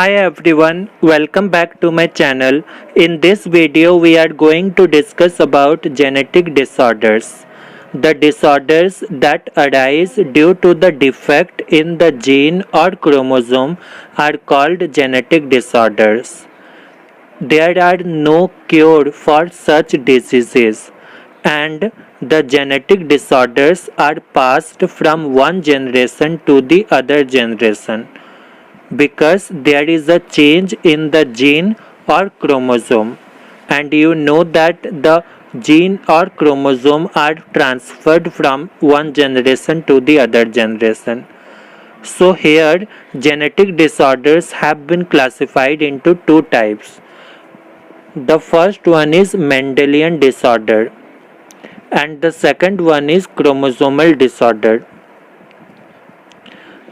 Hi everyone, welcome back to my channel. In this video we are going to discuss about genetic disorders. The disorders that arise due to the defect in the gene or chromosome are called genetic disorders. There are no cure for such diseases, and the genetic disorders are passed from one generation to the other generation because there is a change in the gene or chromosome, and you know that the gene or chromosome are transferred from one generation to the other generation. So here genetic disorders have been classified into two types. The first one is Mendelian disorder and the second one is chromosomal disorder.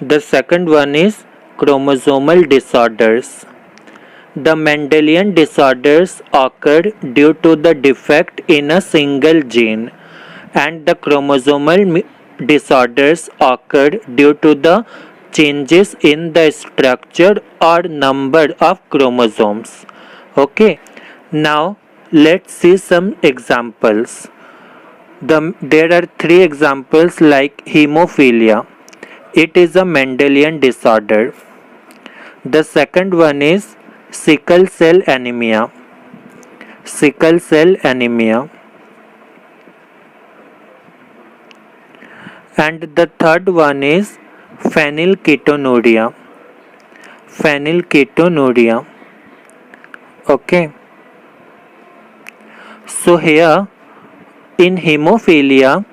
The second one is chromosomal disorders. The Mendelian disorders occur due to the defect in a single gene, and the chromosomal disorders occur due to the changes in the structure or number of chromosomes. Okay, now let's see some examples. There are three examples like hemophilia. It is a Mendelian disorder. The second one is sickle cell anemia. Sickle cell anemia. And the third one is phenylketonuria. Phenylketonuria. Okay. So here in hemophilia,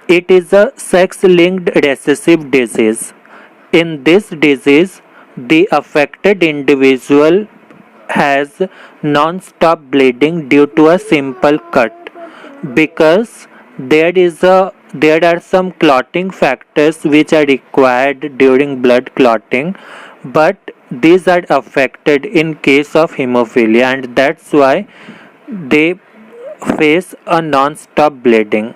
it is a sex-linked recessive disease. In this disease, the affected individual has non-stop bleeding due to a simple cut because there are some clotting factors which are required during blood clotting, but these are affected in case of hemophilia, and that's why they face a non-stop bleeding.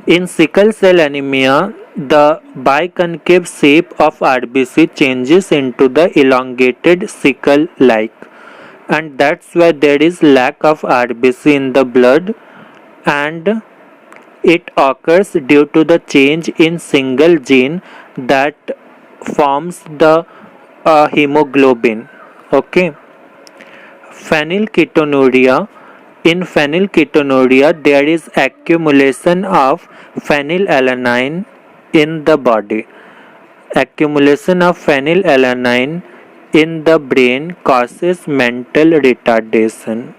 In sickle cell anemia, the biconcave shape of RBC changes into the elongated sickle-like, and that's why there is lack of RBC in the blood, and it occurs due to the change in single gene that forms the hemoglobin. Okay. Phenylketonuria. In phenylketonuria, there is accumulation of phenylalanine in the body. Accumulation of phenylalanine in the brain causes mental retardation.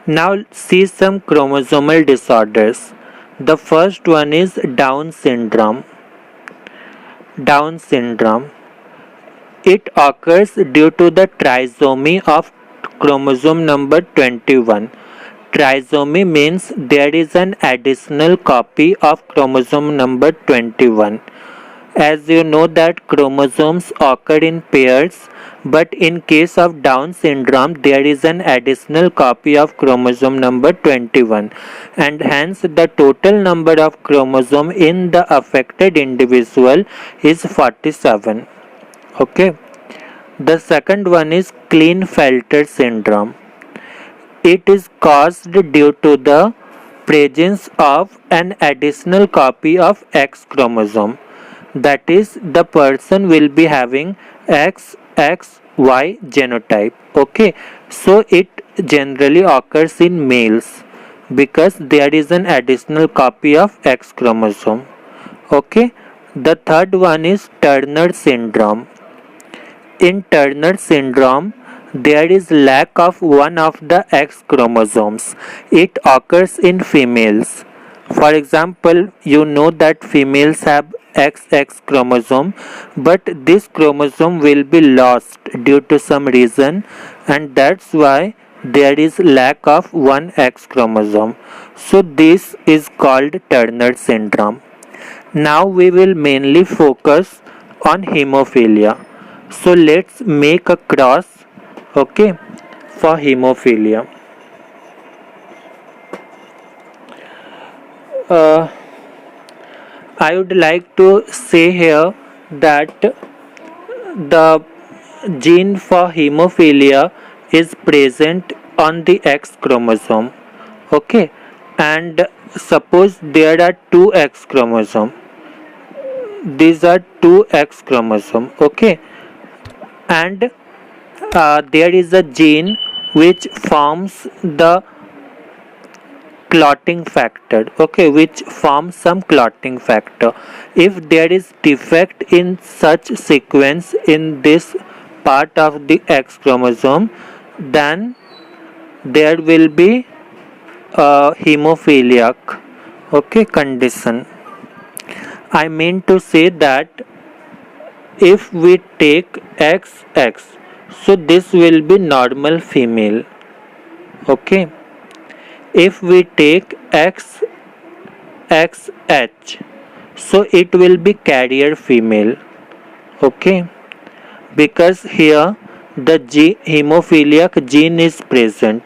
Now see some chromosomal disorders. The first one is Down syndrome. Down syndrome. It occurs due to the trisomy of chromosome number 21. Trisomy means there is an additional copy of chromosome number 21. As you know that chromosomes occur in pairs, but in case of Down syndrome there is an additional copy of chromosome number 21, and hence the total number of chromosome in the affected individual is 47. Okay. The second one is Klinefelter syndrome. It is caused due to the presence of an additional copy of X chromosome. That is, the person will be having XXY genotype. Okay, so it generally occurs in males because there is an additional copy of X chromosome. Okay, the third one is Turner syndrome. In Turner syndrome, there is lack of one of the X chromosomes. It occurs in females. For example, you know that females have XX chromosome, but this chromosome will be lost due to some reason, and that's why there is lack of one X chromosome. So this is called Turner syndrome. Now we will mainly focus on hemophilia. So let's make a cross, okay, for hemophilia. I would like to say here that the gene for hemophilia is present on the X chromosome. Okay, and suppose there are two X chromosome. These are two X chromosome. Okay, and there is a gene which forms the clotting factor, okay, which forms some clotting factor. If there is defect in such sequence in this part of the X chromosome, then there will be a hemophiliac, okay, condition. I mean to say that if we take XX, so this will be normal female, okay. If we take XXH, so it will be carrier female, okay, because here the hemophiliac gene is present.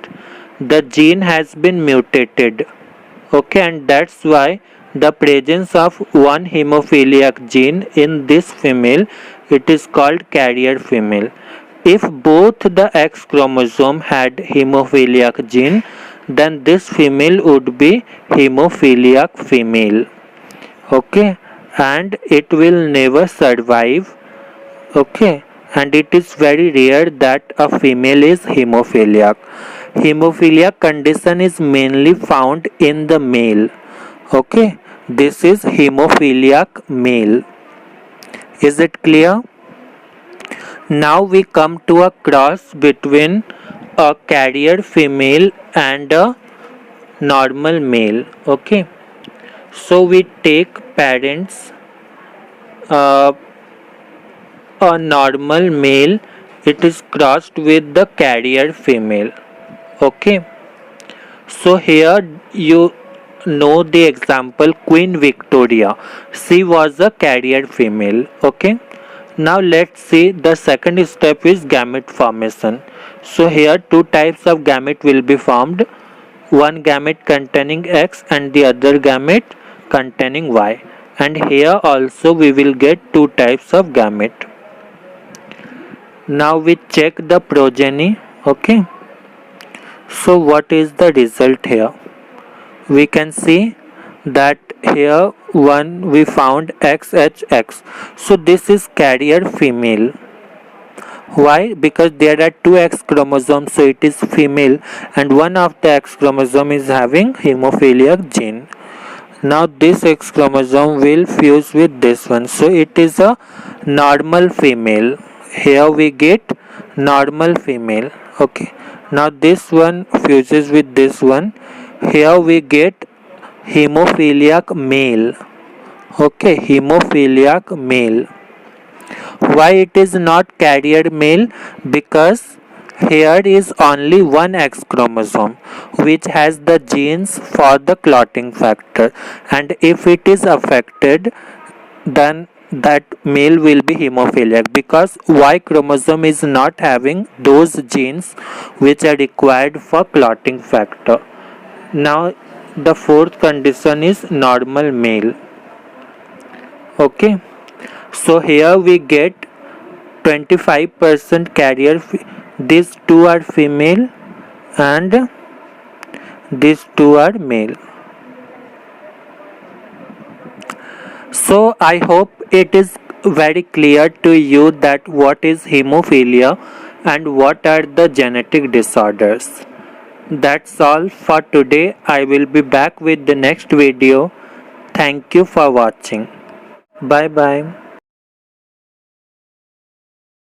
The gene has been mutated, okay, and that's why the presence of one hemophiliac gene in this female, it is called carrier female. If both the X chromosome had hemophiliac gene, then this female would be hemophiliac female, okay, and it will never survive, okay, and it is very rare that a female is hemophiliac. Hemophiliac condition is mainly found in the male, okay. This is hemophiliac male. Is it clear? Now we come to a cross between a carrier female and a normal male, okay. So we take parents, a normal male, it is crossed with the carrier female, okay. So here you know the example Queen Victoria, she was a carrier female, okay. Now let's see the second step is gamete formation. So here two types of gamete will be formed, one gamete containing X and the other gamete containing Y, and here also we will get two types of gamete. Now we check the progeny, okay. So what is the result here? We can see that here one we found XHX, so this is carrier female. Why? Because there are two X chromosomes, so it is female, and one of the X chromosome is having hemophiliac gene. Now this X chromosome will fuse with this one, so it is a normal female. Here we get normal female, okay. Now this one fuses with this one, here we get hemophiliac male, okay, hemophiliac male. Why it is not carrier male? Because here is only one X chromosome which has the genes for the clotting factor, and if it is affected, then that male will be hemophiliac, because Y chromosome is not having those genes which are required for clotting factor. Now the fourth condition is normal male, okay. So here we get 25% carrier, these two are female and these two are male. So I hope it is very clear to you that what is hemophilia and what are the genetic disorders. That's all for today. I will be back with the next video. Thank you for watching. Bye bye.